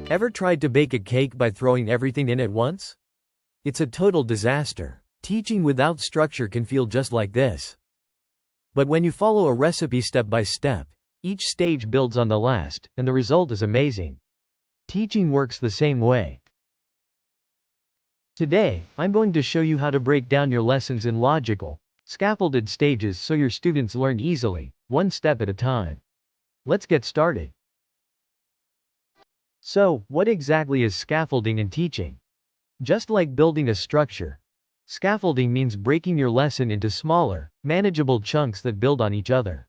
Ever tried to bake a cake by throwing everything in at once? It's a total disaster. Teaching without structure can feel just like this. But when you follow a recipe step by step, each stage builds on the last, and the result is amazing. Teaching works the same way. Today, I'm going to show you how to break down your lessons in logical, scaffolded stages so your students learn easily, one step at a time. Let's get started. So, what exactly is scaffolding in teaching? Just like building a structure, scaffolding means breaking your lesson into smaller, manageable chunks that build on each other.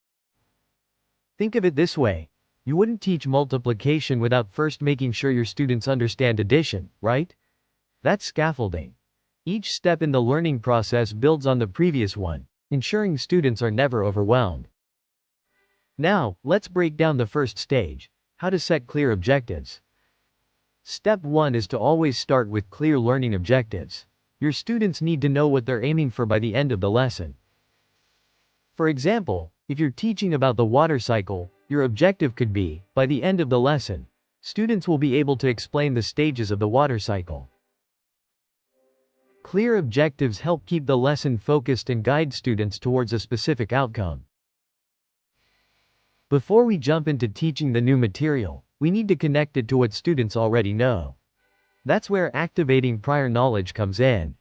Think of it this way: you wouldn't teach multiplication without first making sure your students understand addition, right? That's scaffolding. Each step in the learning process builds on the previous one, ensuring students are never overwhelmed. Now, let's break down the first stage: how to set clear objectives. Step 1 is to always start with clear learning objectives. Your students need to know what they're aiming for by the end of the lesson. For example, if you're teaching about the water cycle, your objective could be, by the end of the lesson, students will be able to explain the stages of the water cycle. Clear objectives help keep the lesson focused and guide students towards a specific outcome. Before we jump into teaching the new material, we need to connect it to what students already know. That's where activating prior knowledge comes in.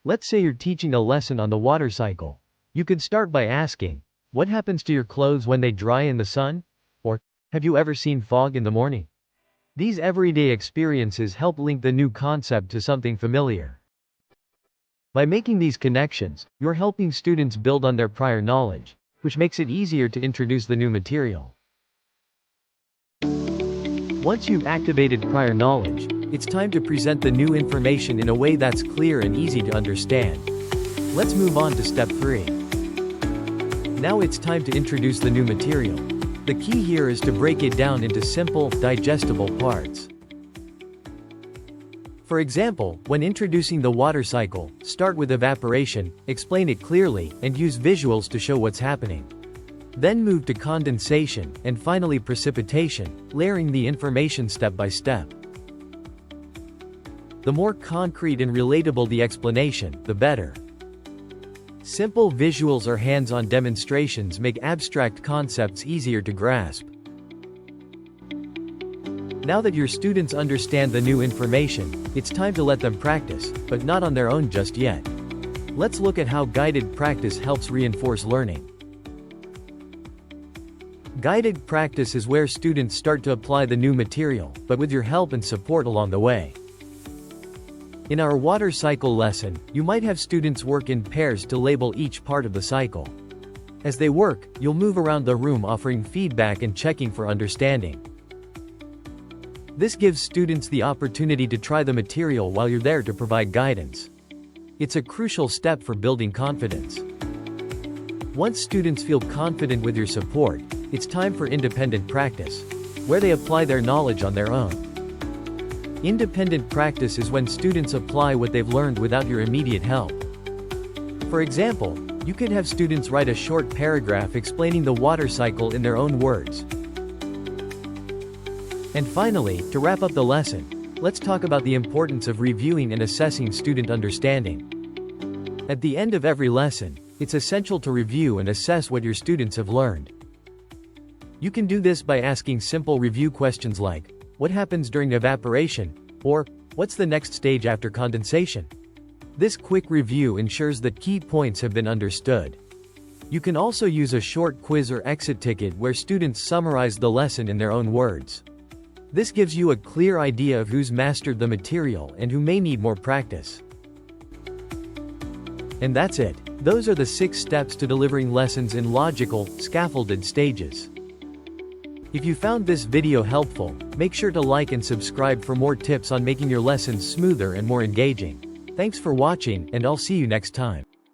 Let's say you're teaching a lesson on the water cycle. You could start by asking, what happens to your clothes when they dry in the sun? Or, have you ever seen fog in the morning? These everyday experiences help link the new concept to something familiar. By making these connections, you're helping students build on their prior knowledge, which makes it easier to introduce the new material. Once you've activated prior knowledge, it's time to present the new information in a way that's clear and easy to understand. Let's move on to step 3. Now it's time to introduce the new material. The key here is to break it down into simple, digestible parts. For example, when introducing the water cycle, start with evaporation, explain it clearly, and use visuals to show what's happening. Then move to condensation, and finally precipitation, layering the information step by step. The more concrete and relatable the explanation, the better. Simple visuals or hands-on demonstrations make abstract concepts easier to grasp. Now that your students understand the new information, it's time to let them practice, but not on their own just yet. Let's look at how guided practice helps reinforce learning. Guided practice is where students start to apply the new material, but with your help and support along the way. In our water cycle lesson, you might have students work in pairs to label each part of the cycle. As they work, you'll move around the room offering feedback and checking for understanding. This gives students the opportunity to try the material while you're there to provide guidance. It's a crucial step for building confidence. Once students feel confident with your support, it's time for independent practice, where they apply their knowledge on their own. Independent practice is when students apply what they've learned without your immediate help. For example, you could have students write a short paragraph explaining the water cycle in their own words. And finally, to wrap up the lesson, let's talk about the importance of reviewing and assessing student understanding. At the end of every lesson, it's essential to review and assess what your students have learned. You can do this by asking simple review questions like, what happens during evaporation? Or, what's the next stage after condensation? This quick review ensures that key points have been understood. You can also use a short quiz or exit ticket where students summarize the lesson in their own words. This gives you a clear idea of who's mastered the material and who may need more practice. And that's it. Those are the 6 steps to delivering lessons in logical, scaffolded stages. If you found this video helpful, make sure to like and subscribe for more tips on making your lessons smoother and more engaging. Thanks for watching, and I'll see you next time.